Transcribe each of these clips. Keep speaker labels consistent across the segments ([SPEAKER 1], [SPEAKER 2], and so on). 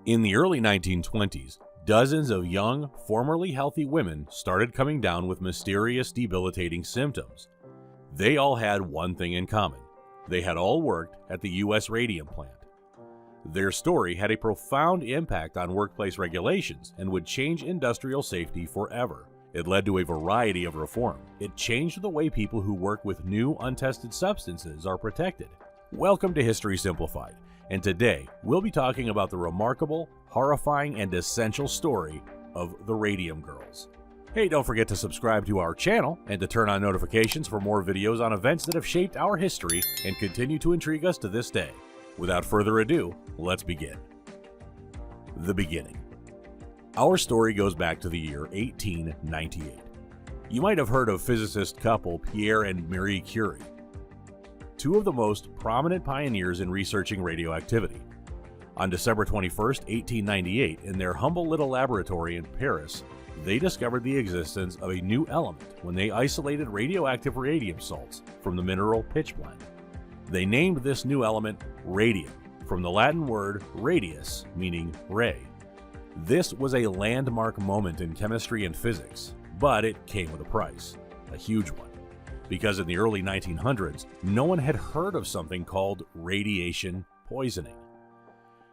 [SPEAKER 1] In the early 1920s, dozens of young, formerly healthy women started coming down with mysterious, debilitating symptoms. They all had one thing in common. They had all worked at the U.S. Radium plant. Their story had a profound impact on workplace regulations and would change industrial safety forever. It led to a variety of reform. It changed the way people who work with new, untested substances are protected. Welcome to History Simplified, and today we'll be talking about the remarkable, horrifying, and essential story of the Radium Girls. Hey, don't forget to subscribe to our channel and to turn on notifications for more videos on events that have shaped our history and continue to intrigue us to this day. Without further ado, let's begin. The beginning. Our story goes back to the year 1898. You might have heard of physicist couple Pierre and Marie Curie, two of the most prominent pioneers in researching radioactivity. On December 21, 1898, in their humble little laboratory in Paris, they discovered the existence of a new element when they isolated radioactive radium salts from the mineral pitchblende. They named this new element radium, from the Latin word radius, meaning ray. This was a landmark moment in chemistry and physics, but it came with a price, a huge one, because in the early 1900s, no one had heard of something called radiation poisoning.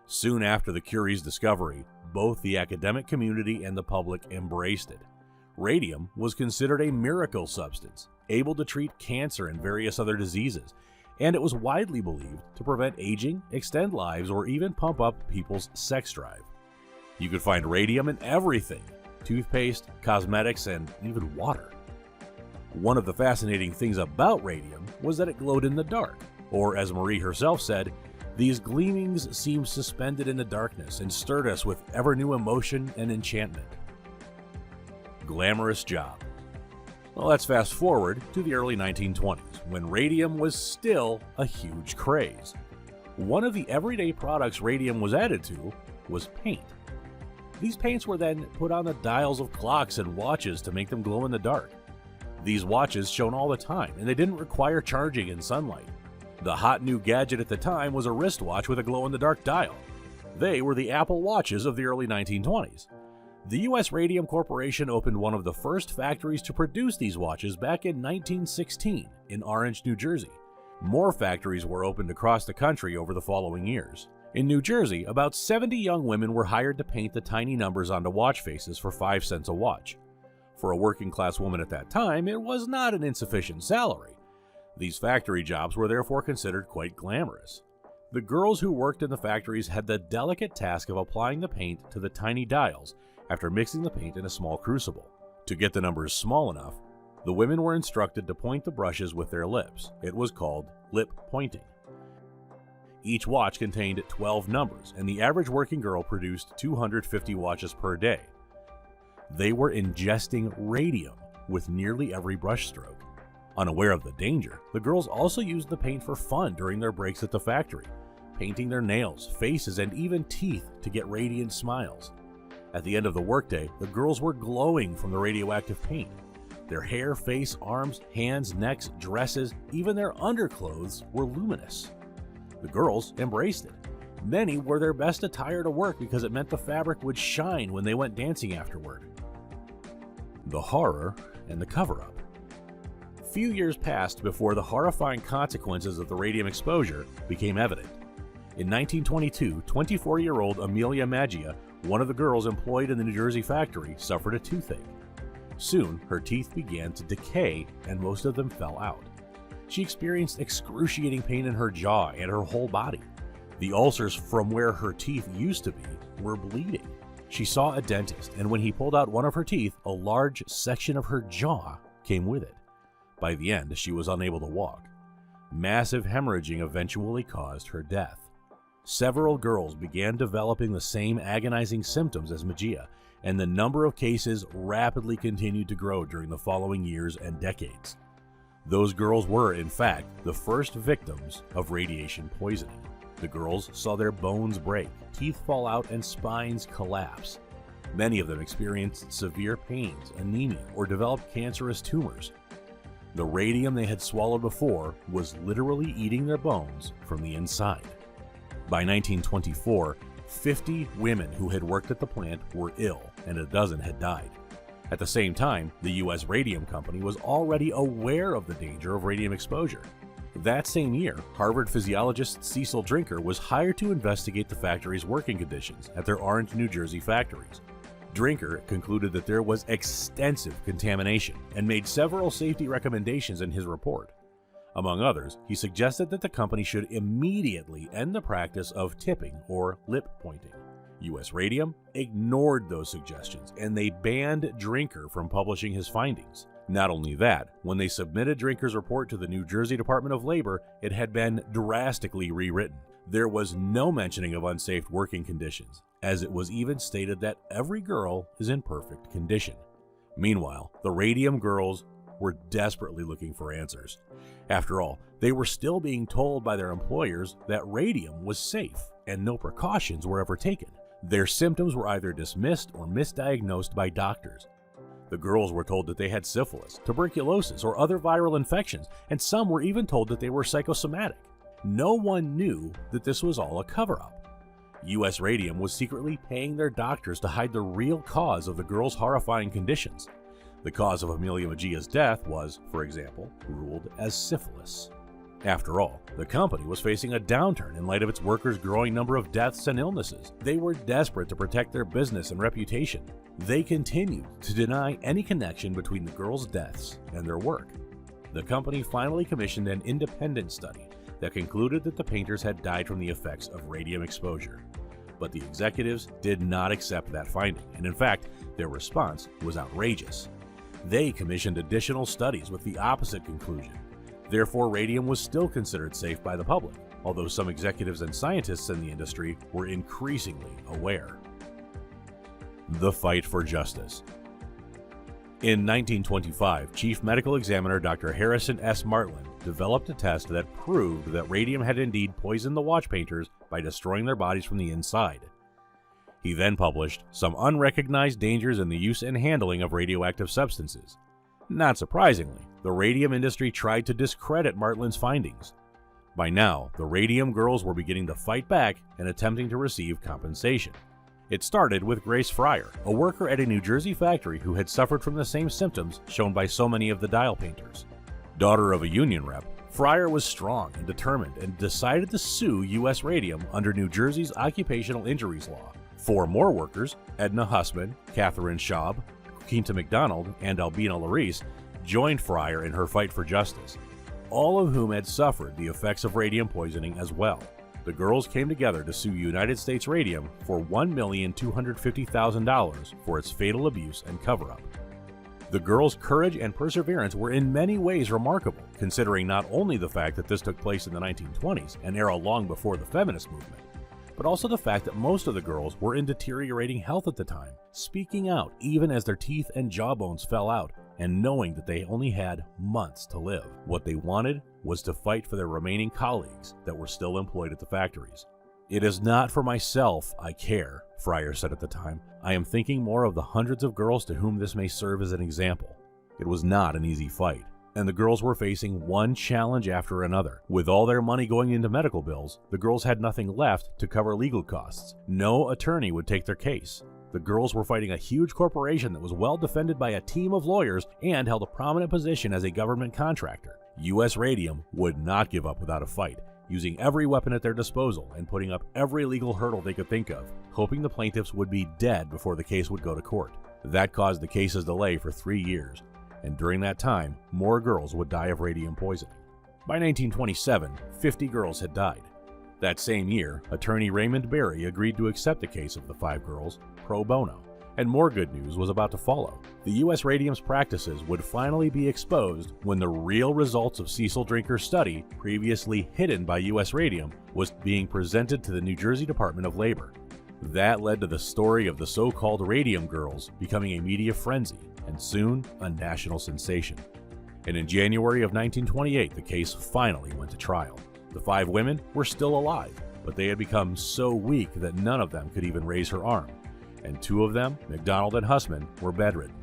[SPEAKER 1] Soon after the Curie's discovery, both the academic community and the public embraced it. Radium was considered a miracle substance, able to treat cancer and various other diseases, and it was widely believed to prevent aging, extend lives, or even pump up people's sex drive. You could find radium in everything: toothpaste, cosmetics, and even water. One of the fascinating things about radium was that it glowed in the dark, or as Marie herself said, "These gleamings seemed suspended in the darkness and stirred us with ever-new emotion and enchantment." Glamorous Job. Well, let's fast forward to the early 1920s, when radium was still a huge craze. One of the everyday products radium was added to was paint. These paints were then put on the dials of clocks and watches to make them glow in the dark. These watches shone all the time, and they didn't require charging in sunlight. The hot new gadget at the time was a wristwatch with a glow-in-the-dark dial. They were the Apple Watches of the early 1920s. The U.S. Radium Corporation opened one of the first factories to produce these watches back in 1916 in Orange, New Jersey. More factories were opened across the country over the following years. In New Jersey, about 70 young women were hired to paint the tiny numbers onto watch faces for 5 cents a watch. For a working-class woman at that time, it was not an insufficient salary. These factory jobs were therefore considered quite glamorous. The girls who worked in the factories had the delicate task of applying the paint to the tiny dials after mixing the paint in a small crucible. To get the numbers small enough, the women were instructed to point the brushes with their lips. It was called lip pointing. Each watch contained 12 numbers, and the average working girl produced 250 watches per day. They were ingesting radium with nearly every brush stroke. Unaware of the danger, the girls also used the paint for fun during their breaks at the factory, painting their nails, faces, and even teeth to get radiant smiles. At the end of the workday, the girls were glowing from the radioactive paint. Their hair, face, arms, hands, necks, dresses, even their underclothes were luminous. The girls embraced it. Many wore their best attire to work because it meant the fabric would shine when they went dancing afterward. The horror and the cover-up. Few years passed before the horrifying consequences of the radium exposure became evident. In 1922, 24-year-old Amelia Maggia, one of the girls employed in the New Jersey factory, suffered a toothache. Soon, her teeth began to decay and most of them fell out. She experienced excruciating pain in her jaw and her whole body. The ulcers from where her teeth used to be were bleeding. She saw a dentist, and when he pulled out one of her teeth, a large section of her jaw came with it. By the end, she was unable to walk. Massive hemorrhaging eventually caused her death. Several girls began developing the same agonizing symptoms as Maggia, and the number of cases rapidly continued to grow during the following years and decades. Those girls were, in fact, the first victims of radiation poisoning. The girls saw their bones break, teeth fall out, and spines collapse. Many of them experienced severe pains, anemia, or developed cancerous tumors. The radium they had swallowed before was literally eating their bones from the inside. By 1924, 50 women who had worked at the plant were ill, and a dozen had died. At the same time, the U.S. Radium Company was already aware of the danger of radium exposure. That same year, Harvard physiologist Cecil Drinker was hired to investigate the factory's working conditions at their Orange, New Jersey factories. Drinker concluded that there was extensive contamination and made several safety recommendations in his report. Among others, he suggested that the company should immediately end the practice of tipping or lip pointing. U.S. Radium ignored those suggestions, and they banned Drinker from publishing his findings. Not only that, when they submitted Drinker's report to the New Jersey Department of Labor, it had been drastically rewritten. There was no mentioning of unsafe working conditions, as it was even stated that every girl is in perfect condition. Meanwhile, the Radium Girls were desperately looking for answers. After all, they were still being told by their employers that radium was safe, and no precautions were ever taken. Their symptoms were either dismissed or misdiagnosed by doctors. The girls were told that they had syphilis, tuberculosis, or other viral infections, and some were even told that they were psychosomatic. No one knew that this was all a cover-up. U.S. Radium was secretly paying their doctors to hide the real cause of the girls' horrifying conditions. The cause of Amelia Mejia's death was, for example, ruled as syphilis. After all, the company was facing a downturn in light of its workers' growing number of deaths and illnesses. They were desperate to protect their business and reputation. They continued to deny any connection between the girls' deaths and their work. The company finally commissioned an independent study that concluded that the painters had died from the effects of radium exposure. But the executives did not accept that finding, and in fact, their response was outrageous. They commissioned additional studies with the opposite conclusion. Therefore, radium was still considered safe by the public, although some executives and scientists in the industry were increasingly aware. The fight for justice. In 1925, Chief Medical Examiner Dr. Harrison S. Martland developed a test that proved that radium had indeed poisoned the watch painters by destroying their bodies from the inside. He then published Some Unrecognized Dangers in the Use and Handling of Radioactive Substances. Not surprisingly, the radium industry tried to discredit Martland's findings. By now, the Radium Girls were beginning to fight back and attempting to receive compensation. It started with Grace Fryer, a worker at a New Jersey factory who had suffered from the same symptoms shown by so many of the dial painters. Daughter of a union rep, Fryer was strong and determined and decided to sue U.S. Radium under New Jersey's occupational injuries law. 4 more workers, Edna Hussman, Catherine Schaub, Quinta McDonald, and Albina Larice, joined Fryer in her fight for justice, all of whom had suffered the effects of radium poisoning as well. The girls came together to sue United States Radium for $1,250,000 for its fatal abuse and cover-up. The girls' courage and perseverance were in many ways remarkable, considering not only the fact that this took place in the 1920s, an era long before the feminist movement, but also the fact that most of the girls were in deteriorating health at the time, speaking out even as their teeth and jawbones fell out, and knowing that they only had months to live. What they wanted was to fight for their remaining colleagues that were still employed at the factories. "It is not for myself I care," Fryer said at the time. "I am thinking more of the hundreds of girls to whom this may serve as an example." It was not an easy fight, and the girls were facing one challenge after another. With all their money going into medical bills, the girls had nothing left to cover legal costs. No attorney would take their case. The girls were fighting a huge corporation that was well defended by a team of lawyers and held a prominent position as a government contractor. U.S. Radium would not give up without a fight, using every weapon at their disposal and putting up every legal hurdle they could think of, hoping the plaintiffs would be dead before the case would go to court. That caused the case's delay for 3 years, and during that time, more girls would die of radium poisoning. By 1927, 50 girls had died. That same year, attorney Raymond Berry agreed to accept the case of the 5 girls pro bono, and more good news was about to follow. The U.S. Radium's practices would finally be exposed when the real results of Cecil Drinker's study, previously hidden by U.S. Radium, was being presented to the New Jersey Department of Labor. That led to the story of the so-called Radium Girls becoming a media frenzy, and soon a national sensation. And in January of 1928, the case finally went to trial. The 5 women were still alive, but they had become so weak that none of them could even raise her arm, and 2 of them, McDonald and Hussman, were bedridden.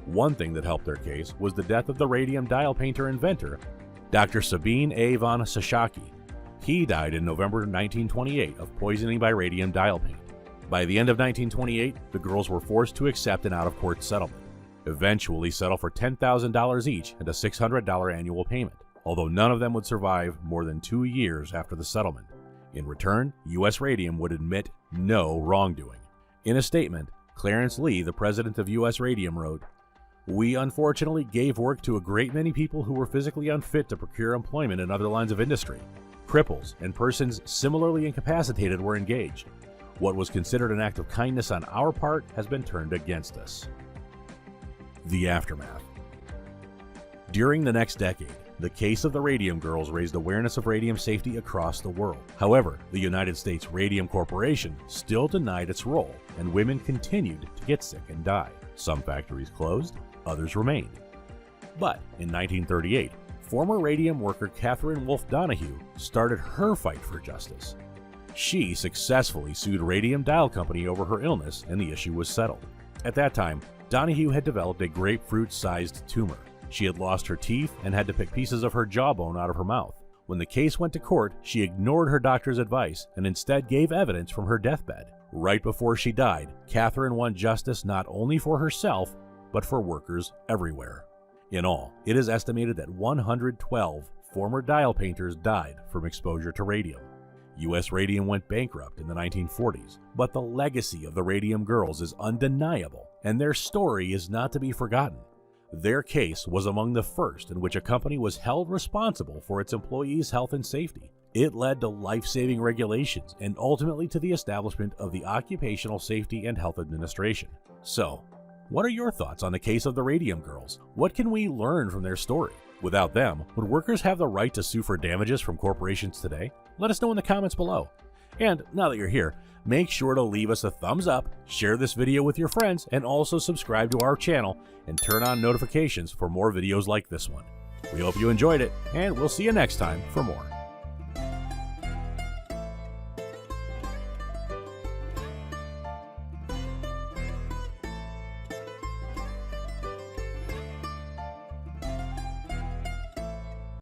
[SPEAKER 1] One thing that helped their case was the death of the radium dial painter inventor, Dr. Sabine A. von Sashaki. He died in November 1928 of poisoning by radium dial paint. By the end of 1928, the girls were forced to accept an out-of-court settlement, eventually settle for $10,000 each and a $600 annual payment, although none of them would survive more than 2 years after the settlement. In return, U.S. Radium would admit no wrongdoing. In a statement, Clarence Lee, the president of U.S. Radium, wrote, "We unfortunately gave work to a great many people who were physically unfit to procure employment in other lines of industry. Cripples and persons similarly incapacitated were engaged. What was considered an act of kindness on our part has been turned against us." The aftermath. During the next decade, the case of the Radium Girls raised awareness of radium safety across the world. However, the United States Radium Corporation still denied its role, and women continued to get sick and die. Some factories closed, others remained. But in 1938, former radium worker Catherine Wolfe Donahue started her fight for justice. She successfully sued Radium Dial Company over her illness, and the issue was settled. At that time, Donahue had developed a grapefruit-sized tumor. She had lost her teeth and had to pick pieces of her jawbone out of her mouth. When the case went to court, she ignored her doctor's advice and instead gave evidence from her deathbed. Right before she died, Catherine won justice not only for herself, but for workers everywhere. In all, it is estimated that 112 former dial painters died from exposure to radium. U.S. Radium went bankrupt in the 1940s, but the legacy of the Radium Girls is undeniable, and their story is not to be forgotten. Their case was among the first in which a company was held responsible for its employees' health and safety. It led to life-saving regulations and ultimately to the establishment of the Occupational Safety and Health Administration. So, what are your thoughts on the case of the Radium Girls? What can we learn from their story? Without them, would workers have the right to sue for damages from corporations today? Let us know in the comments below. And now that you're here, make sure to leave us a thumbs up, share this video with your friends, and also subscribe to our channel and turn on notifications for more videos like this one. We hope you enjoyed it, and we'll see you next time for more.